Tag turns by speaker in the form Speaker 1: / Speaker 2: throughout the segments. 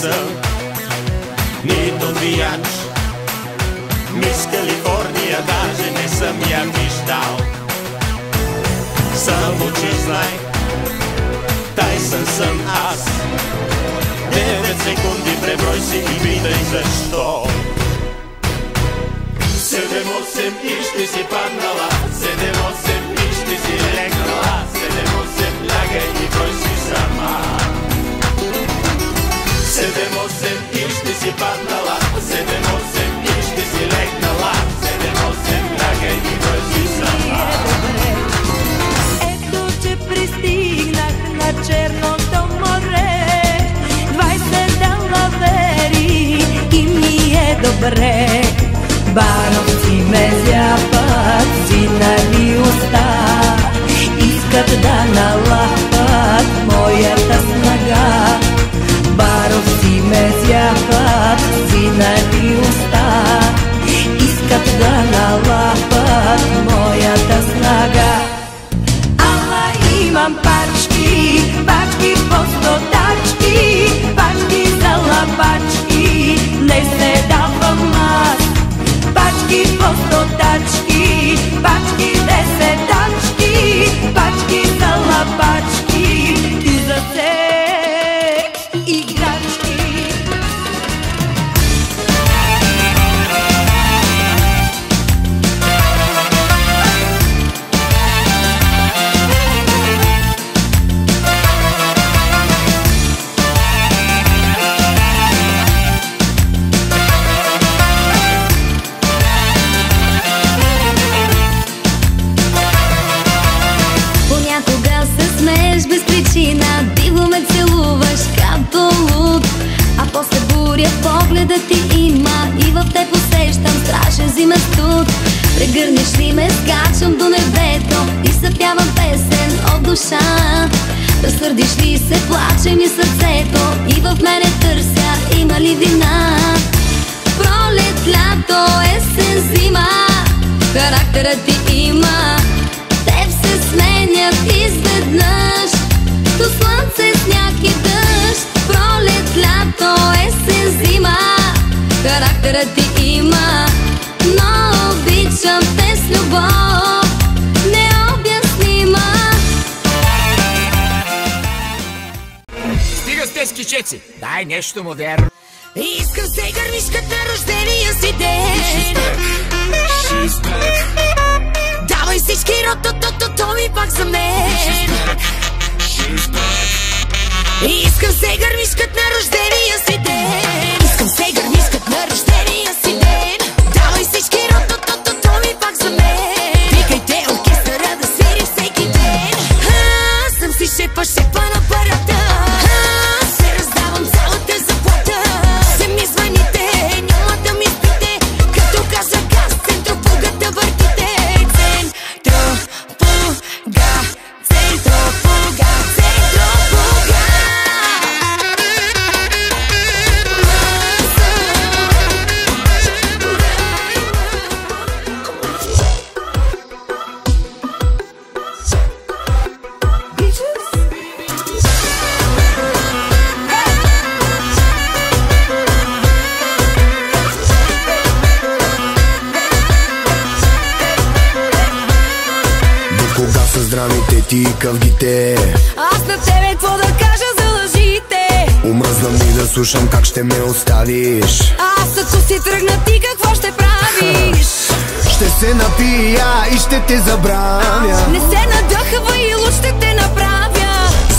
Speaker 1: съм нито двияч. Мис Калифорния даже не съм я виждал. Само че знай, Тайсън съм аз. 9 секунди преброй си и питай защо. 7-8 и ще си паднала, 7-8 и ще си легнала, 7-8 лягай и брой си сама. 7-8 и ще си паднала, 7-8 и ще си легнала, 7-8 лягай и брой си сама.
Speaker 2: Ето, че пристигнах на Черното море, 20 далавери и ми е добре. Баровци ме зяпат, синали уста, искат да налапат моята снага. Баровци ме зяпат, синали уста, искат да налапат моята снага. Ала имам пачки, пачки по стотачки, пачки за лапачки, не се давам аз. Пачки по стотачки, пачки 10 тачки, пачки за лапачки и за секс играчки.
Speaker 3: Без причина, диво ме целуваш като луд, а после буря в погледа ти има и в теб усещам страшен зимен студ. Прегърнеш ли ме, скачам до небето и съпявам песен от душа. Разсърдиш ли се, плаче ми сърцето и в мене търся има ли вина. Пролет, лято, есен, зима, характерът ти има. Теб се сменят изведнъж, то слънце, сняг и дъжд. Пролет, лято, есен, зима, характерът ти има. Но обичам те с любов, необяснима.
Speaker 4: Стига с тези кичеци, дай нещо модерно.
Speaker 3: Искам се гърмишката на рождения си ден. Давай всички рото-то-то ми пак за мен. Искам се гърмишката на рождения си ден. Искам се гърмишката на рождения си ден. Давай всички рото-то-то ми пак за мен. Викайте оркестъра да свири всеки ден. Аз съм си шепа на парата. Се раздавам цялата заплата. Се ми звъните, няма да ми спите. Като каза газ, центрофугата въртите. Центрофуга, центрофуга, центрофуга.
Speaker 5: Кога са здравите ти къвгите?
Speaker 3: Аз на тебе какво да кажа за лъжите?
Speaker 5: Омръзна ми да слушам как ще ме оставиш.
Speaker 3: Аз ако си тръгна, ти какво ще правиш?
Speaker 5: Ще се напия и ще те забравя.
Speaker 3: Не се надъхва и луд ще те направя.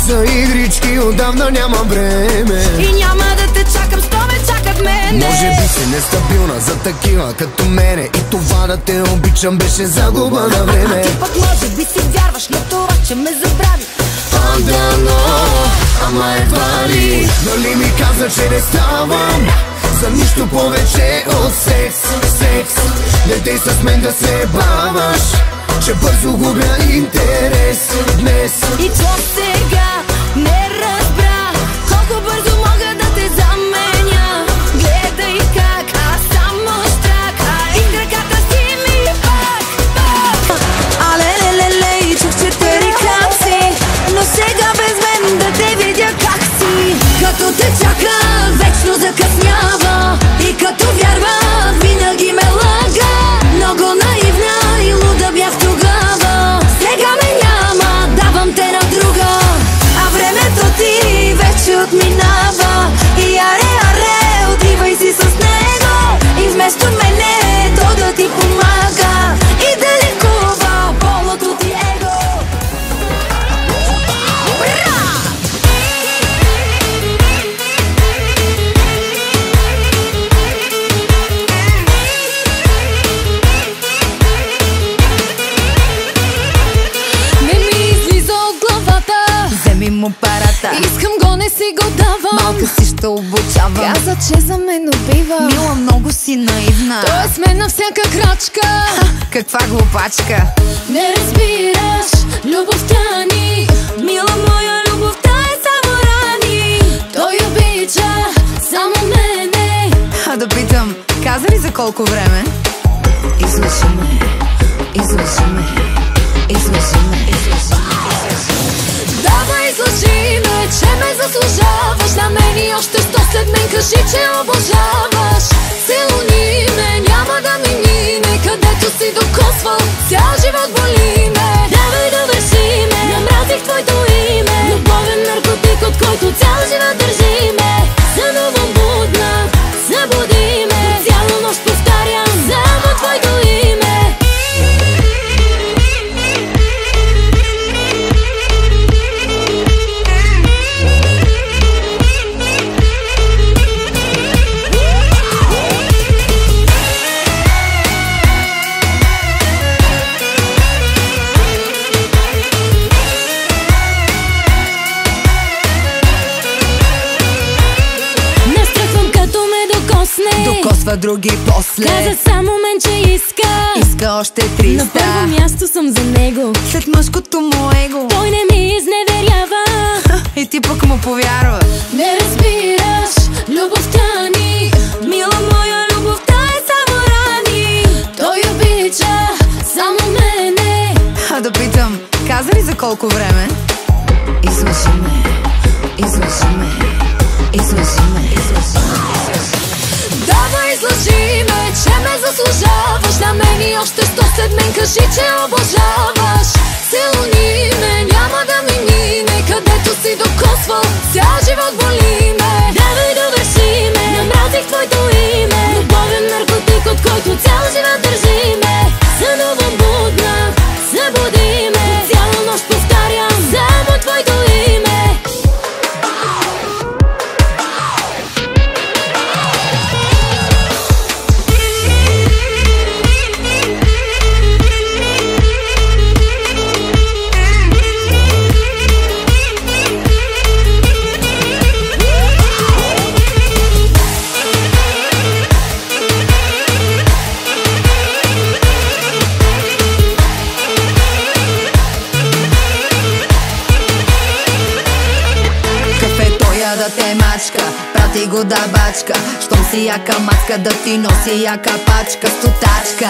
Speaker 5: За игрички отдавна нямам време
Speaker 3: И няма да те чакам, сто ме чакат мене.
Speaker 5: Може би си нестабилна за такива като мене. И това да те обичам беше загуба на време.
Speaker 3: А ти пък може би си вярваш на това, че ме забрави.
Speaker 5: Да, но, ама едва ли. Нали ми каза, че не ставам за нищо повече от секс, секс. Не дей с мен да се баваш, че бързо губя интерес днес.
Speaker 3: И то сега не разбра колко бързо мога да те заменя. Гледай как аз само щрака и краката си ми пак, пак. Але-ле-ле-ле, чух, че те рекламси, но сега без мен да те видя как си. Като те чака вече 300.
Speaker 6: Искам го, не си го давам.
Speaker 3: Малка си ще обучавам.
Speaker 6: Каза, че за мен убива.
Speaker 3: Мила, много си наивна.
Speaker 6: Той е с мен на всяка крачка.
Speaker 3: Каква глупачка.
Speaker 6: Не разбираш любовта ни.
Speaker 2: Мила моя, любовта е само рани.
Speaker 6: Той обича само мене.
Speaker 3: А да питам, каза ли за колко време? Излъжи ме, излъжи ме, излъжи ме, излъжи ме.
Speaker 6: Давай, излъжи ме, че ме заслужаваш. На мен и още 100 след мен кажи, че обожаваш. Целуни ме, няма да ми мине. Където си докосвал, цял живот боли ме.
Speaker 2: Давай, довърши ме, намразих твоето име.
Speaker 6: Любовен наркотик, от който цял живот държи ме.
Speaker 2: Сънувам будна, събуди ме.
Speaker 6: Цяла нощ повтарям само твоето име.
Speaker 2: Настръхвам като ме докосне.
Speaker 3: Докосва други после.
Speaker 2: Каза само мен, че иска.
Speaker 3: Иска още 300.
Speaker 2: На първо място съм за него.
Speaker 3: След мъжкото му его.
Speaker 2: Той не ми изневерява.
Speaker 3: И ти пък му повярва.
Speaker 6: Не разбираш любовта ни.
Speaker 2: Мила моя, любовта е само рани.
Speaker 6: Той обича само мене.
Speaker 3: А да питам, каза ли за колко време? Излъжи ме, излъжи ме, излъжи ме, излъжи ме.
Speaker 6: Давай, излъжи ме, че ме заслужаваш. На мен и още 100 след мен кажи, че обожаваш. Целуни ме, няма да ми мине. Където си докосвал, цял живот боли ме.
Speaker 2: Давай, довърши ме, намразих твоето име.
Speaker 6: Любовен наркотик, от който цял живот държи ме.
Speaker 2: Сънувам будна, събуди ме.
Speaker 6: Цяла нощ повтарям само твоето име.
Speaker 3: Да те мачка, прати го да бачка. Щом си яка мацка, да ти носи яка пачка. Стотачка,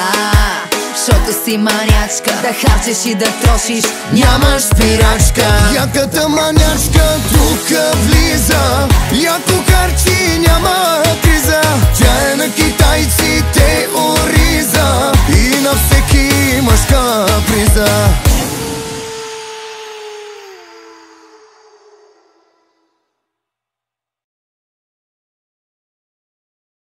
Speaker 3: шото си манячка. Да харчеш и да трошиш, нямаш спирачка.
Speaker 5: Яката манячка тук влиза, яко харчи, няма криза. Тя е на китайците ориза и на всеки мъжка приза.